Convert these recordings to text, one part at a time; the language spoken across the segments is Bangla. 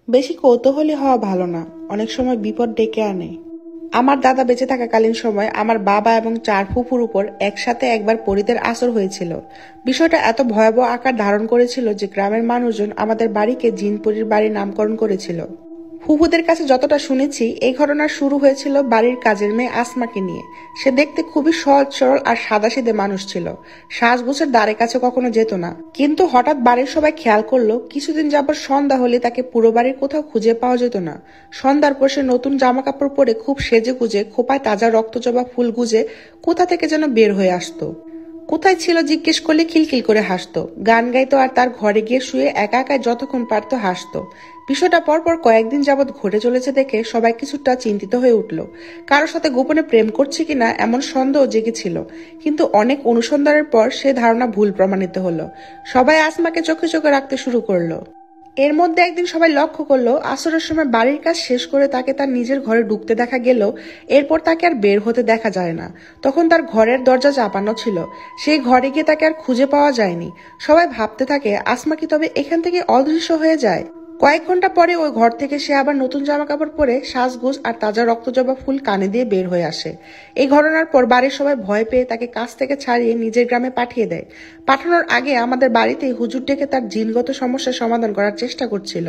বেশি কৌতূহলী হওয়া ভালো না, অনেক সময় বিপদ ডেকে আনে। আমার দাদা বেঁচে থাকাকালীন সময় আমার বাবা এবং 4 ফুফুর উপর একসাথে একবার পরীদের আসর হয়েছিল। বিষয়টা এত ভয়াবহ আকার ধারণ করেছিল যে গ্রামের মানুষজন আমাদের বাড়িকে জিনপরির বাড়ি নামকরণ করেছিল। ফুফুদের কাছে যতটা শুনেছি, এই ঘটনা শুরু হয়েছিল বাড়ির কাজের মেয়ে আসমাকে নিয়ে। সে দেখতে খুবই সহজ সরল আর সাদাসিধে মানুষ ছিল। সাজগোছের দ্বারে কাছে কখনো যেত না, কিন্তু হঠাৎ বাড়ির সবাই খেয়াল করলো কিছুদিন যাবত সন্ধ্যা হলে তাকে পুরো বাড়ির কোথাও খুঁজে পাওয়া যেত না। সন্ধ্যার পর সে নতুন জামা কাপড় পরে খুব সেজে গুজে, খোপায় তাজা রক্তজবা ফুল গুজে কোথা থেকে যেন বের হয়ে আসতো। কোথায় ছিল জিজ্ঞেস করলে খিলখিল করে হাসতো, গান গাইতো আর তার ঘরে গিয়ে শুয়ে একা একা যতক্ষণ পারত হাসতো। বিষয়টা পরপর কয়েকদিন যাবৎ ঘটে চলেছে দেখে সবাই কিছুটা চিন্তিত হয়ে উঠল। কারোর সাথে গোপনে প্রেম করছে কিনা এমন সন্দেহ জেগেছিল, কিন্তু অনেক অনুসন্ধানের পর সে ধারণা ভুল প্রমাণিত হলো। সবাই আসমাকে চোখে চোখে রাখতে শুরু করলো। এর মধ্যে একদিন সবাই লক্ষ্য করলো আসরের সময় বাড়ির কাজ শেষ করে তাকে তার নিজের ঘরে ঢুকতে দেখা গেল। এরপর তাকে আর বের হতে দেখা যায় না। তখন তার ঘরের দরজা চাপানো ছিল। সেই ঘরে গিয়ে তাকে আর খুঁজে পাওয়া যায়নি। সবাই ভাবতে থাকে আসমা কি তবে এখান থেকে অদৃশ্য হয়ে যায়। কয়েক ঘন্টা পরে ওই ঘর থেকে সে আবার নতুন জামা কাপড় পরে সাজগোজ আর তাজা রক্তজবা ফুল কানে দিয়ে বের হয়ে আসে। এই ঘটনার পর বাড়ির সবাই ভয় পেয়ে তাকে কাছ থেকে ছাড়িয়ে নিজের গ্রামে পাঠিয়ে দেয়। পাঠানোর আগে আমাদের বাড়িতেই হুজুর ডেকে তার জিনগত সমস্যার সমাধান করার চেষ্টা করছিল।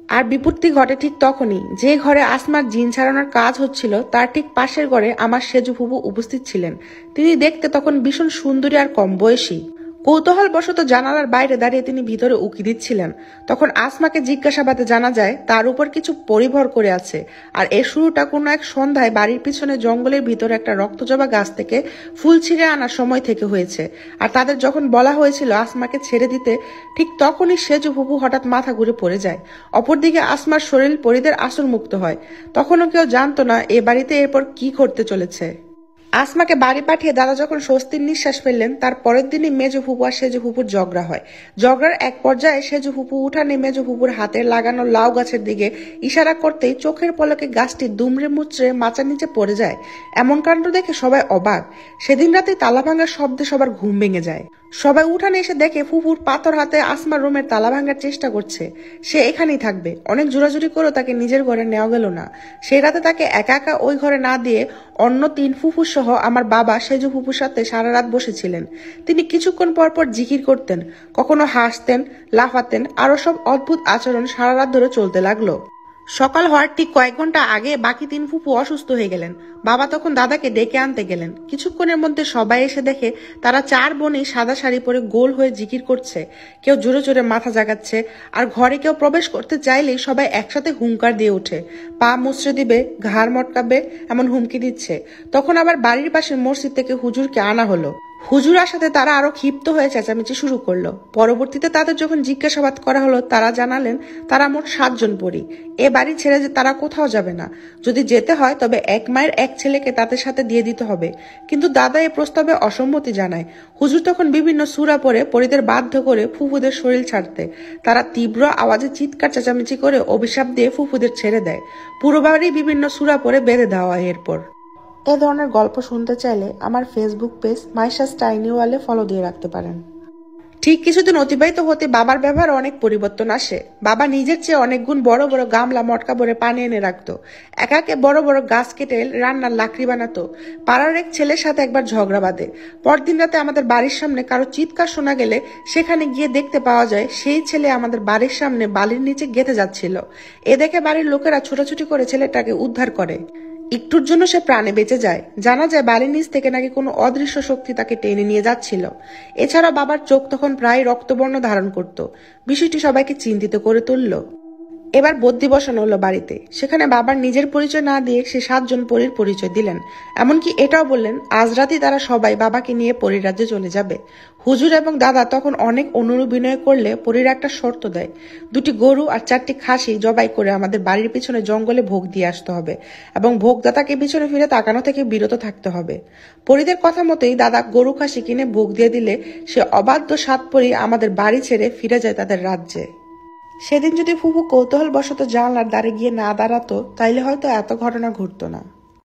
আর বিপত্তি ঘটে ঠিক তখনই, যে ঘরে আসমার জিন ছাড়ানোর কাজ হচ্ছিল তার ঠিক পাশের ঘরে আমার সেজু ফুফু উপস্থিত ছিলেন। তিনি দেখতে তখন ভীষণ সুন্দরী আর কম বয়সী। কৌতূহলবশত জানালার বাইরে দাঁড়িয়ে তিনি ভিতরে উকি দিচ্ছিলেন। তখন আসমাকে জিজ্ঞাসাবাদে জানা যায় তার উপর কিছু পরিভর করে আছে। আর এর শুরুটা কোনো এক সন্ধ্যায় বাড়ির পিছনে জঙ্গলের ভিতরে একটা রক্তজবা গাছ থেকে ফুল ছিঁড়ে আনার সময় থেকে হয়েছে। আর তাদের যখন বলা হয়েছিল আসমাকে ছেড়ে দিতে, ঠিক তখনই সেজু ফুপু হঠাৎ মাথা ঘুরে পড়ে যায়। অপরদিকে আসমার শরীর পরিদের আসর মুক্ত হয়। তখনও কেউ জানতো না এ বাড়িতে এরপর কি ঘটতে চলেছে। আসমাকে বাড়ি পাঠিয়ে দাদা যখন স্বস্তির নিঃশ্বাস ফেললেন, তার পরের দিনই মেজো ফুপু আর সেজো ফুপুর ঝগড়া হয়। ঝগড়ার এক পর্যায়ে সেজো ফুপু উঠানে মেজো ফুপুর হাতের লাগানো লাউ গাছের দিকে ইশারা করতেই চোখের পলকে গাছটি দুমড়ে মুচড়ে মাচার নিচে পড়ে যায়। এমন কাণ্ড দেখে সবাই অবাক। সেদিন রাতে তালা ভাঙার শব্দে সবার ঘুম ভেঙে যায়। সবাই উঠানে এসে দেখে ফুপুর পাথর হাতে আসমার রুমের তালা ভাঙার চেষ্টা করছে। সে এখানেই থাকবে। অনেক জোরাজুরি করেও তাকে নিজের ঘরে নেওয়া গেল না। সেই রাতে তাকে একা একা ওই ঘরে না দিয়ে অন্য 3 ফুফু সহ আমার বাবা সেজু ফুপুর সাথে সারা রাত বসেছিলেন। তিনি কিছুক্ষণ পর পর জিকির করতেন, কখনো হাসতেন, লাফাতেন, আরো সব অদ্ভুত আচরণ সারা রাত ধরে চলতে লাগলো। সকাল হওয়ার ঠিক কয়েক ঘন্টা আগে বাকি 3 ফুফু অসুস্থ হয়ে গেলেন। বাবা তখন দাদাকে ডেকে আনতে গেলেন। কিছুক্ষণের মধ্যে সবাই এসে দেখে তারা 4 বোনই সাদা শাড়ি পরে গোল হয়ে জিকির করছে। কেউ জোরে জোরে মাথা জাগাচ্ছে, আর ঘরে কেউ প্রবেশ করতে চাইলেই সবাই একসাথে হুঙ্কার দিয়ে ওঠে। পা মুচড়ে দিবে, ঘাড় মটকাবে, এমন হুমকি দিচ্ছে। তখন আবার বাড়ির পাশে মসজিদ থেকে হুজুরকে আনা হলো। হুজুর আসাতে তারা আরো ক্ষিপ্ত হয়ে চেঁচামেচি শুরু করলো। পরবর্তীতে তাদের যখন জিজ্ঞাসাবাদ করা হলো, তারা জানালেন তারা মোট 7 জন পড়ি। এ বাড়ি ছেড়ে যে তারা কোথাও যাবে না। যদি যেতে হয় তবে এক মায়ের এক ছেলেকে তাদের সাথে দিয়ে দিতে হবে। কিন্তু দাদা এ প্রস্তাবে অসম্মতি জানায়। হুজুর তখন বিভিন্ন সূরা পড়ে পরিদের বাধ্য করে ফুফুদের শরীর ছাড়তে। তারা তীব্র আওয়াজে চিৎকার চেঁচামেচি করে অভিশাপ দিয়ে ফুফুদের ছেড়ে দেয়। পুরো বাড়ি বিভিন্ন সূরা পড়ে বেঁধে দেওয়া হয়। এরপর এ ধরনের গল্প শুনতে চাইলে আমার ফেসবুক পেজ মাইশাস টাইনি ওয়ালে ফলো দিয়ে রাখতে পারেন। ঠিক কিছুদিন অতিবাহিত হতে বাবার ব্যবহার অনেক পরিবর্তন আসে। বাবা নিজের চেয়ে অনেক গুণ বড় বড় গামলা মটকা ভরে পানি এনে রাখতো। একাকে বড় বড় গাছ কেটে রান্নার লাকড়ি বানাতো। পাড়ার এক ছেলের সাথে একবার ঝগড়া বাঁধে। পরদিন রাতে আমাদের বাড়ির সামনে কারো চিৎকার শোনা গেলে সেখানে গিয়ে দেখতে পাওয়া যায় সেই ছেলে আমাদের বাড়ির সামনে বালির নিচে গেঁথে যাচ্ছিল। এ দেখে বাড়ির লোকেরা ছোটাছুটি করে ছেলেটাকে উদ্ধার করে। একটুর জন্য সে প্রাণে বেঁচে যায়। জানা যায় বাড়ির নিচ থেকে নাকি কোনো অদৃশ্য শক্তি তাকে টেনে নিয়ে যাচ্ছিল। এছাড়া বাবার চোখ তখন প্রায় রক্তবর্ণ ধারণ করত। বিষয়টি সবাইকে চিন্তিত করে তুলল। এবার বদ্যি বসানো হলো বাড়িতে। সেখানে বাবার নিজের পরিচয় না দিয়ে সে 7 জন পরীর পরিচয় দিলেন। এমনকি এটাও বললেন আজ রাতেই তারা সবাই বাবাকে নিয়ে পরীর রাজ্যে চলে যাবে। হুজুর এবং দাদা তখন অনেক অনুবিনয় করলে পরীর একটা শর্ত দেয়। 2টি গরু আর 4টি খাসি জবাই করে আমাদের বাড়ির পিছনে জঙ্গলে ভোগ দিয়ে আসতে হবে, এবং ভোগদাতাকে পিছনে ফিরে তাকানো থেকে বিরত থাকতে হবে। পরীদের কথা মতোই দাদা গরু খাসি কিনে ভোগ দিয়ে দিলে সে অবাধ্য 7 পরী আমাদের বাড়ি ছেড়ে ফিরে যায় তাদের রাজ্যে। সেদিন যদি ফুফু কৌতূহল বশত জানলার দ্বারে গিয়ে না দাঁড়াতো, তাইলে হয়তো এত ঘটনা ঘটতো না।